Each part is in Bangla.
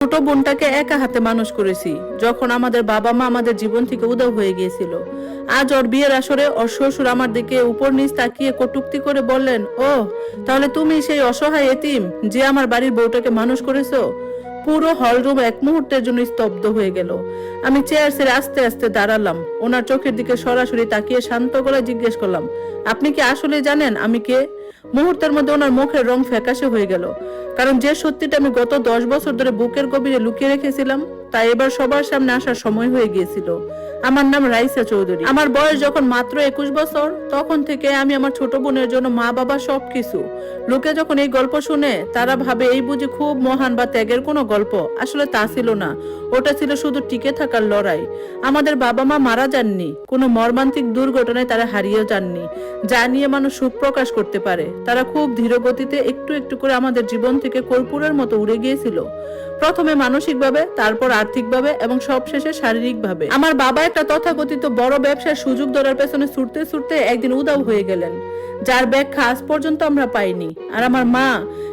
ছোট বোনটাকে একা হাতে মানুষ করেছি যখন আমাদের বাবা মা আমাদের জীবন থেকে উধাও হয়ে গিয়েছিল। আজ ওর বিয়ের আসরে ওর শ্বশুর আমার দিকে উপর নিচ তাকিয়ে কটূক্তি করে বললেন, ও তাহলে তুমি সেই অসহায় এতিম যে আমার বাড়ির বউটাকে মানুষ করেছো। পুরো হল রুম এক মুহূর্তের জন্য স্তব্ধ হয়ে গেল। আমি চেয়ার ছেড়ে আস্তে আস্তে দাঁড়ালাম, ওনার চোখের দিকে সরাসরি তাকিয়ে শান্ত গলায় জিজ্ঞেস করলাম, আপনি কি আসলে জানেন আমি কে? মুহূর্তের মধ্যে ওনার মুখের রং ফ্যাকাশে হয়ে গেল, কারণ যে সত্যিটা আমি গত 10 বছর ধরে বুকের গভীরে লুকিয়ে রেখেছিলাম তা এবার সবার সামনে আসার সময় হয়ে গিয়েছিল। আমার নাম রাইসা চৌধুরী। আমার বয়স যখন মাত্র 21 বছর, তখন থেকে আমি আমার ছোট বোনের জন্য মা বাবা সবকিছু। লোকে যখন এই গল্প শুনে তারা ভাবে এই বুঝি খুব মহান বা ত্যাগের কোনো গল্প। আসলে তা ছিল না, ওটা ছিল শুধু টিকে থাকার লড়াই। আমাদের বাবা মা মারা যাননি, কোনো মর্মান্তিক দুর্ঘটনায় তারা হারিয়ে যাননি, যা নিয়ে মানুষ সুখ প্রকাশ করতে পারে। তারা খুব ধীর গতিতে একটু একটু করে আমাদের জীবন থেকে কর্পূরের মতো উড়ে গিয়েছিল, প্রথমে মানসিকভাবে, তারপর আর্থিকভাবে এবং সবশেষে শারীরিকভাবে। আমার বাবা একটা তথাকথিত বড় ব্যবসার সুযোগ ধরার পেছনে ছুটতে ছুটতে একদিন উধাও হয়ে গেলেন, যার ব্যাখ্যা আজ পর্যন্ত আমরা পাইনি। আর আমার মা,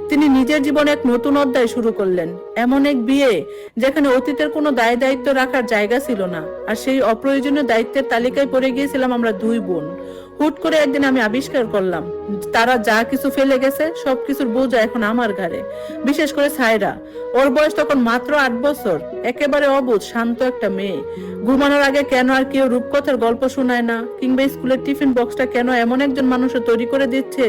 তিনি নিজের জীবনে এক নতুন অধ্যায় শুরু করলেন, এমন এক বিয়ে যেখানে অতীতের কোনো দায় দায়িত্ব রাখার জায়গা ছিল না। আর সেই অপ্রয়োজনীয় দায়িত্বের তালিকায় পড়ে গিয়েছিলাম আমরা দুই বোন। হুট করে একদিন আমি আবিষ্কার করলাম তারা যা কিছু ফেলে গেছে সবকিছুর বোঝা এখন আমার ঘাড়ে। বিশেষ করে সায়রা, ওর বয়স তখন মাত্র 8 বছর, একেবারে অবুঝ শান্ত একটা মেয়ে। ঘুমানোর আগে কেন আর কেউ রূপকথার গল্প শোনায় না, কিংবা স্কুলের টিফিন বক্সটা কেন এমন একজন মানুষের তৈরি করে দিচ্ছে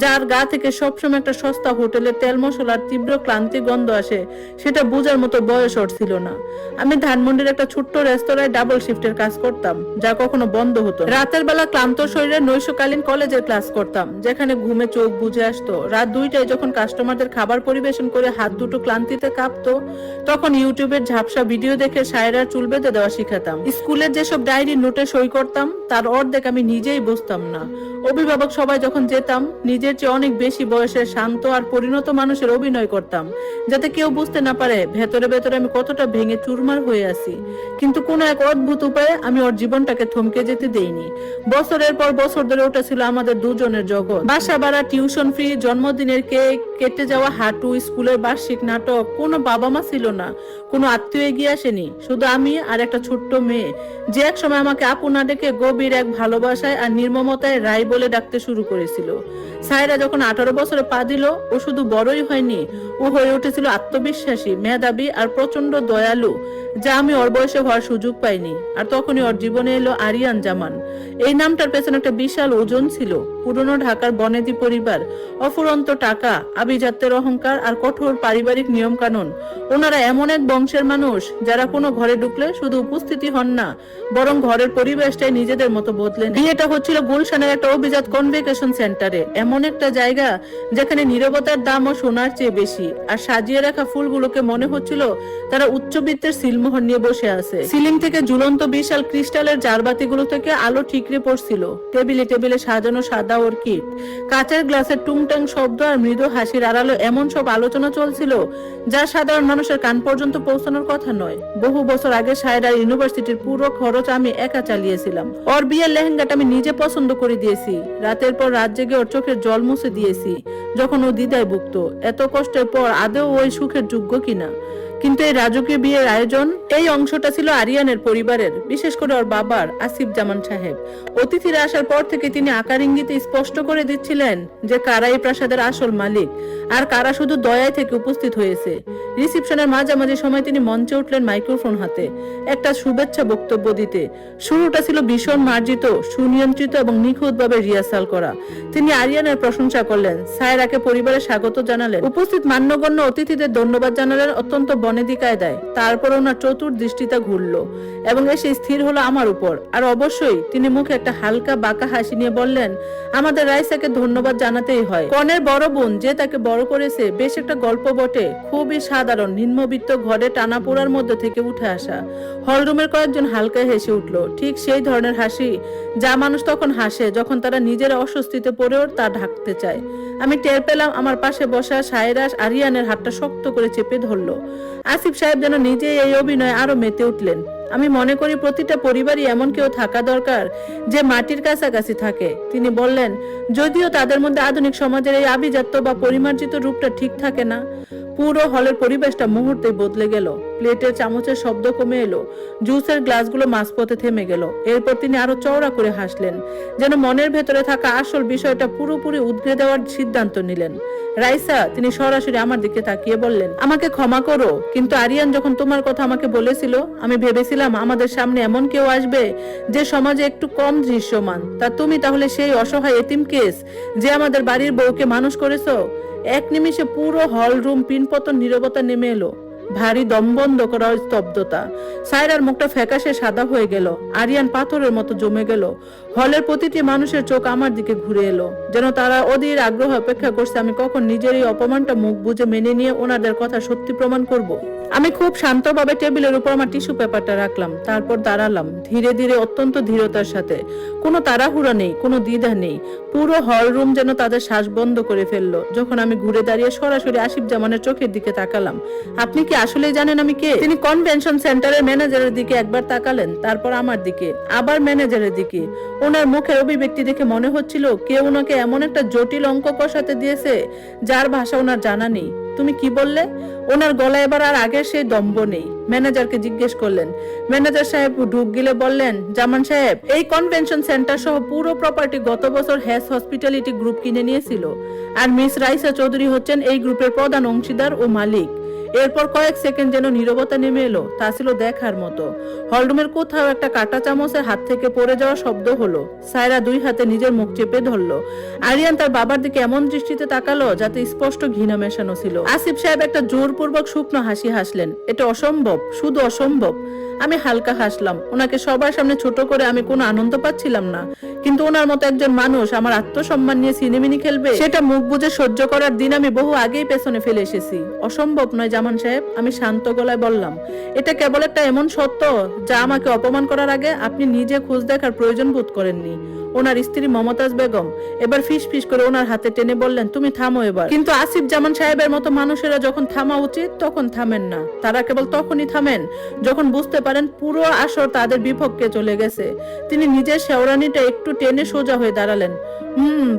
যার গা থেকে সবসময় একটা সস্তা হোটেলের তেল মশলার তীব্র ক্লান্তি গন্ধ আসে, সেটা বোঝার মতো বয়স ওর ছিল না। আমি ধানমন্ডির একটা ছোট্ট রেস্তোরাঁয় ডাবল শিফটের কাজ করতাম, যা কখনো বন্ধ হতো। রাতের বেলা ক্লান্ত শরীরে নৈশকালীন কলেজের ক্লাস করতাম, যেখানে ঘুমে চোখ বুজে আসতো। রাত 2টায় যখন কাস্টমারদের খাবার পরিবেশন করে হাত দুটো ক্লান্তিতে কাঁপতো, তখন ইউটিউবের ঝাপসা ভিডিও দেখে সায়রার চুল বেঁধে দেওয়া শিখাতাম। স্কুলের যেসব ডায়েরি নোটে সই করতাম তার অর্ধেক আমি নিজেই বুঝতাম না। অভিভাবক সবাই যখন যেতাম, নিজের চেয়ে অনেক বেশি বয়সের শান্ত আর পরিণত মানুষের অভিনয় করতাম, যাতে কেউ বুঝতে না পারে ভেতরে ভেতরে আমি কতটা ভেঙে চুরমার হয়ে আছি। কিন্তু কোনো এক অদ্ভুত উপায়ে আমি ওর জীবনটাকে থমকে যেতে দেইনি। বছরের পর বছর ধরে ওটা ছিল আমাদের দুজনের জগৎ। বাসা ভাড়া, টিউশন ফি, জন্মদিনের কেক, কেটে যাওয়া হাঁটু, স্কুলের বার্ষিক নাটক। কোনো বাবা মা ছিল না, কোনো আত্মীয় এগিয়ে আসেনি, শুধু আমি আর একটা ছোট্ট মেয়ে, যে এক সময় আমাকে আপু না ডেকে গভীর এক ভালোবাসায় আর নির্মমতায় রাই বলে ডাকতে শুরু করেছিল। সায়রা যখন 18 বছরে পা দিল, ও শুধু বড়ই হয়নি, ও হয়ে উঠেছিল আত্মবিশ্বাসী, মেধাবী আর প্রচন্ড দয়ালু, যা আমি ওর বয়সে হওয়ার সুযোগ পাইনি। আর তখনই ওর জীবনে এলো আরিয়ান জামান। এই নামটার পেছনে একটা বিশাল ওজন ছিল। পুরনো ঢাকার বনেদি পরিবার, অফুরন্ত টাকা, আভিজাত্যের অহংকার আর কঠোর পারিবারিক নিয়ম কানুন। ওনারা এমন এক বংশের মানুষ যারা কোনো ঘরে ঢুকলে শুধু উপস্থিতি হন না, বরং ঘরের পরিবেশটাই নিজেদের মতো বদলে নেয়। বিয়েটা হচ্ছিল গুলশানের একটা অভিজাত কনভেকেশন সেন্টারে, এমন একটা জায়গা যেখানে নীরবতার দামও সোনার চেয়ে বেশি। আর সাজিয়ে রাখা ফুলগুলোকে মনে হচ্ছিল তারা উচ্চবিত্তের সিলমোহর নিয়ে বসে আছে। সিলিং থেকে ঝুলন্ত বিশাল ক্রিস্টালের জারবাতিগুলো থেকে আলো ঠিকরে পড়ছিল। টেবিলে টেবিলে সাজানো সাদা অর্কিড, কাঁচের গ্লাসের টুংটাং শব্দ আর মৃদু হাসির আড়ালে এমন সব আলোচনা চলছিল যা সাধারণ মানুষের কান পর্যন্ত পৌঁছানোর কথা নয়। বহু বছর আগে সায়রা ইউনিভার্সিটির পুরো খরচ আমি একা চালিয়েছিলাম। ওর বিয়ের লেহেঙ্গাটা আমি নিজে পছন্দ করে দিয়েছি, রাতের পর রাত জেগে ওর চোখের জল মুছে দিয়েছি যখন ও দ্বিধায় ভুগত, এত কষ্টের পর আদৌ ওই সুখের যোগ্য কিনা। কিন্তু এই রাজকীয় বিয়ের আয়োজন, এই অংশটা ছিল আরিয়ানের পরিবারের, বিশেষ করে ওর বাবার আসিফ জামান সাহেব। অতিথিরা আসার পর থেকে তিনি আকার ইঙ্গিতে স্পষ্ট করে দিচ্ছিলেন যে কারা এই প্রাসাদের আসল মালিক আর কারা শুধু দয়ায় থেকে উপস্থিত হয়েছে। রিসেপশনের মাঝামাঝি সময় তিনি মঞ্চে উঠলেন মাইক্রোফোন হাতে, একটা শুভেচ্ছা বক্তব্য দিতে। শুরুটা ছিল ভীষণ মার্জিত, সুনিয়ন্ত্রিত এবং নিখুঁতভাবে রিহার্সাল করা। তিনি আরিয়ানের প্রশংসা করলেন, সায়রাকে পরিবারে স্বাগত জানালেন, উপস্থিত মান্যগণ্য অতিথিদের ধন্যবাদ জানালেন অত্যন্ত বনেদি কায়দায়। তারপর ওনার চতুর্দৃষ্টিটা ঘুরলো এবং এসে স্থির হলো আমার উপর। আর অবশ্যই তিনি মুখে একটা হালকা বাঁকা হাসি নিয়ে বললেন, আমাদের রাইসাকে ধন্যবাদ জানাতেই হয়। কনের বড় বোন যে তাকে বড় করেছে, বেশ একটা গল্প বটে। খুবই সাধারণ নিম্নবিত্ত ঘরে টানাপোড়ার মধ্যে থেকে উঠে আসা। হলরুমের কয়েকজন হালকা হেসে উঠলো, ঠিক সেই ধরনের হাসি যা মানুষ তখন হাসে যখন তারা নিজের অস্বস্তিতে পড়েও তা ঢাকতে চায়। আমি টের পেলাম আমার পাশে বসা সায়রা আরিয়ানের হাতটা শক্ত করে চেপে ধরলো। আসিফ সাহেব যেন নিজেই এই অভিনয়ে আরো মেতে উঠলেন। আমি মনে করি প্রতিটা পরিবারই এমন কেউ থাকা দরকার যে মাটির কাছাকাছি থাকে। তিনি বললেন, যদিও তাদের মধ্যে আধুনিক সমাজের এই আভিজাত্য বা পরিমার্জিত রূপটা ঠিক থাকে না, পুরো হলের পরিবেশটা মুহূর্তে বদলে গেল। প্লেটের চামচের শব্দ কমে এলো, জুসের গ্লাসগুলো মাঝপথে থেমে গেল। এরপর তিনি আরো চওড়া করে হাসলেন, যেন মনের ভেতরে থাকা আসল বিষয়টা পুরোপুরি উদঘে দেওয়ার সিদ্ধান্ত নিলেন। রাইসা, তিনি সরাসরি আমার দিকে তাকিয়ে বললেন, আমাকে ক্ষমা করো, কিন্তু আরিয়ান যখন তোমার কথা আমাকে বলেছিল, আমি ভেবেছিলাম আমাদের সামনে এমন কেউ আসবে যে সমাজে একটু কম দৃশ্যমান। তা তুমি তাহলে সেই অসহায় এতিম কেস যে আমাদের বাড়ির বউকে মানুষ করেছো? এক নিমিষে পুরো হল রুম পিনপতন নীরবতা নেমে এলো। ভারী দমবন্ধ করা স্তব্ধতা। সায়রার মুখটা ফ্যাকাশে সাদা হয়ে গেল। আরিয়ান পাথরের মতো জমে গেল। হলের প্রতিটি মানুষের চোখ আমার দিকে ঘুরে এলো, যেন তারা অধীর আগ্রহ অপেক্ষা করছে আমি কখন নিজের এই অপমানটা মুখ বুজে মেনে নিয়ে ওনাদের কথা সত্যি প্রমাণ করব। আমি খুব শান্তভাবে টেবিলের উপর আমার টিস্যু পেপারটা রাখলাম, তারপর দাঁড়ালাম ধীরে ধীরে, অত্যন্ত ধীরতার সাথে। কোনো তাড়াহুড়া নেই, কোনো দ্বিধা নেই। পুরো হল রুম যেন তাদের শ্বাস বন্ধ করে ফেললো যখন আমি ঘুরে দাঁড়িয়ে সরাসরি আসিফ জামানের চোখের দিকে তাকালাম। আপনি কি আসলেই জানেন আমি কে? তিনি কনভেনশন সেন্টারের ম্যানেজারের দিকে একবার তাকালেন, তারপর আমার দিকে, আবার ম্যানেজারের দিকে। ওনার মুখের অভিব্যক্তি দেখে মনে হচ্ছিল কেউ ওনাকে এমন একটা জটিল অঙ্ক কষাতে দিয়েছে যার ভাষা ওনার জানা নেই। তুমি কি বললে? ওনার গলায় এবার আর আগের সেই দম্ভ নেই। ম্যানেজারকে জিজ্ঞেস করলেন। ম্যানেজার সাহেব ঢুক গিলে বললেন, জামান সাহেব, এই কনভেনশন সেন্টার সহ পুরো প্রপার্টি গত বছর হ্যাস হসপিটালিটি গ্রুপ কিনে নিয়েছিল, আর মিস রাইসা চৌধুরী হচ্ছেন এই গ্রুপের প্রধান অংশীদার ও মালিক। এরপর কয়েক সেকেন্ড যেন নীরবতা নেমে এলো, তা ছিল দেখার মতো। হলরুমের কোথাও একটা কাঁটা চামচের হাত থেকে পড়ে যাওয়া শব্দ হলো। সায়রা দুই হাতে নিজের মুখ চেপে ধরলো। আরিয়ান তার বাবার দিকে এমন দৃষ্টিতে তাকালো যাতে স্পষ্ট ঘৃণা মেশানো ছিল। আসিফ সাহেব একটা জোরপূর্বক শুকনো হাসি হাসলেন। এটা অসম্ভব, শুধু অসম্ভব। আমি হালকা হাসলাম। ওনাকে সবার সামনে ছোট করে আমি কোনো আনন্দ পাচ্ছিলাম না, কিন্তু ওনার মতো একজন মানুষ আমার আত্মসম্মান নিয়ে সিনেমিনি খেলবে, সেটা মুখ বুজে সহ্য করার দিন আমি বহু আগেই পেছনে ফেলে এসেছি। অসম্ভব নয় জামান সাহেব, আমি শান্ত গলায় বললাম। এটা কেবল একটা এমন সত্য যা আমাকে অপমান করার আগে আপনি নিজে খোঁজ দেখার প্রয়োজন বোধ করেননি। ওনার স্ত্রী মমতাজ বেগম এবার ফিস ফিস করে ওনার হাতে টেনে বললেন, তুমি থামো এবার। কিন্তু আসিফ জামান সাহেবের মতো মানুষেরা যখন থামা উচিত তখন থামেন না। তারা কেবল তখনই থামেন যখন বুঝতে পারেন পুরো আসর তাদের বিপক্ষে চলে গেছে। তিনি নিজের শেওরানিটা একটু টেনে সোজা হয়ে দাঁড়ালেন।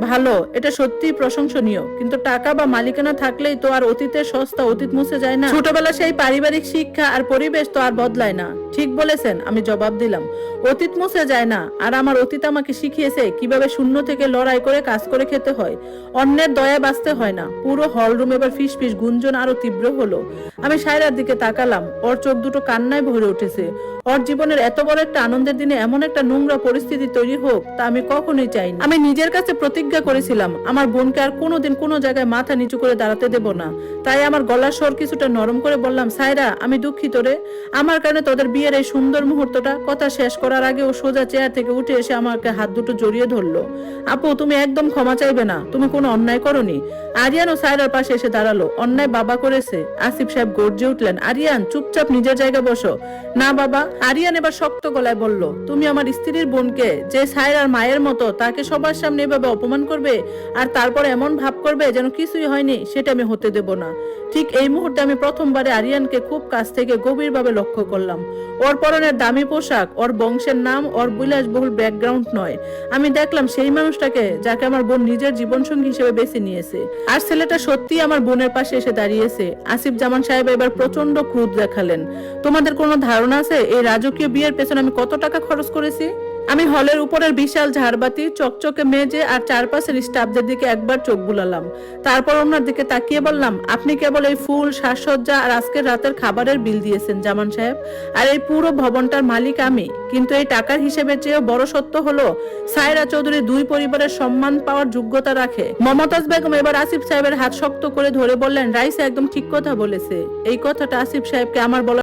ভালো, এটা সত্যিই প্রশংসনীয়, কিন্তু টাকা বা মালিকানা থাকলেই তো আর অতীতের সস্তা অতীত মুছে যায় না। ছোটবেলা সেই পারিবারিক শিক্ষা আর পরিবেশ তো আর বদলায় না। ঠিক বলেছেন, আমি জবাব দিলাম। অতীত মুছে যায় না, আর আমার অতীত আমাকে শিখিয়েছে কিভাবে শূন্য থেকে লড়াই করে কাজ করে খেতে হয়, অন্যের দয়া বাঁচতে হয় না। পুরো হল রুম এবার ফিস ফিস গুঞ্জন আরো তীব্র হলো। আমি সায়রার দিকে তাকালাম। ওর চোখ দুটো কান্নায় ভরে উঠেছে। ওর জীবনের এত বড় একটা আনন্দের দিনে এমন একটা নোংরা পরিস্থিতি তৈরি হোক, তা আমি কখনোই চাইনি। আমি নিজের কাছে প্রতিজ্ঞা করেছিলাম আমার বোনকে আর কোনোদিন কোনো জায়গায় মাথা নিচু করে দাঁড়াতে দেব না। তাই আমার গলার স্বর কিছুটা নরম করে বললাম, সায়রা, আমি দুঃখিত রে। আমার কারণে তোদের বিয়ের এই সুন্দর মুহূর্তটা। কথা শেষ করার আগে ও সোজা চেয়ার থেকে উঠে এসে আমাকে হাত দুটো জড়িয়ে ধরলো। আপু, তুমি একদম ক্ষমা চাইবে না, তুমি কোনো অন্যায় করনি। আরিয়ান ও সায়রার পাশে এসে দাঁড়ালো। অন্যায় বাবা করেছে। আসিফ সাহেব গর্জে উঠলেন, আরিয়ান চুপচাপ নিজের জায়গায় বসো। না বাবা। আরিয়ান এবার শক্ত গলায় বলল, তুমি আমার স্ত্রীর বোনকে, যে সায়রার মায়ের মতো, তাকে সবার সামনে এভাবে অপমান করবে আর তারপর এমন ভাব করবে যেন কিছুই হয়নি, সেটা আমি হতে দেব না। ঠিক এই মুহূর্তে আমি প্রথমবারে আরিয়ানকে খুব কাছ থেকে গভীরভাবে লক্ষ্য করলাম। ওর পরনের দামি পোশাক, ওর বংশের নাম, ওর বিলাসবহুল ব্যাকগ্রাউন্ড নয়। আমি দেখলাম সেই মানুষটাকে যাকে আমার বোন নিজের জীবনসঙ্গী হিসেবে বেছে নিয়েছে। আর ছেলেটা সত্যি আমার বোনের পাশে এসে দাঁড়িয়েছে। আসিফ জামান সাহেব এবার প্রচন্ড ক্রোধ দেখালেন। তোমাদের কোনো ধারণা আছে এই রাজকীয় বিয়ের পেছনে আমি কত টাকা খরচ করেছি? আমি হলের উপরের বিশাল ঝাড়বাতি, চকচকে মেজে আর চারপাশের স্টাফদের দিকে একবার চোখ বুলালাম। তারপর ওনার দিকে তাকিয়ে বললাম, আপনি কেবল এই ফুল, সাজসজ্জা আর আজকের রাতের খাবারের বিল দিয়েছেন জামান সাহেব, আর এই পুরো ভবনটার মালিক আমি। কিন্তু এই টাকার হিসেবের চেয়েও বড় সত্য হলো সায়রা চৌধুরী দুই পরিবারের সম্মান পাওয়ার যোগ্যতা রাখে। মমতাজ বেগম এবার আসিফ সাহেবের হাত শক্ত করে ধরে বললেন, রাইসা একদম ঠিক কথা বলেছে। এই কথাটা আসিফ সাহেবকে আমার বলা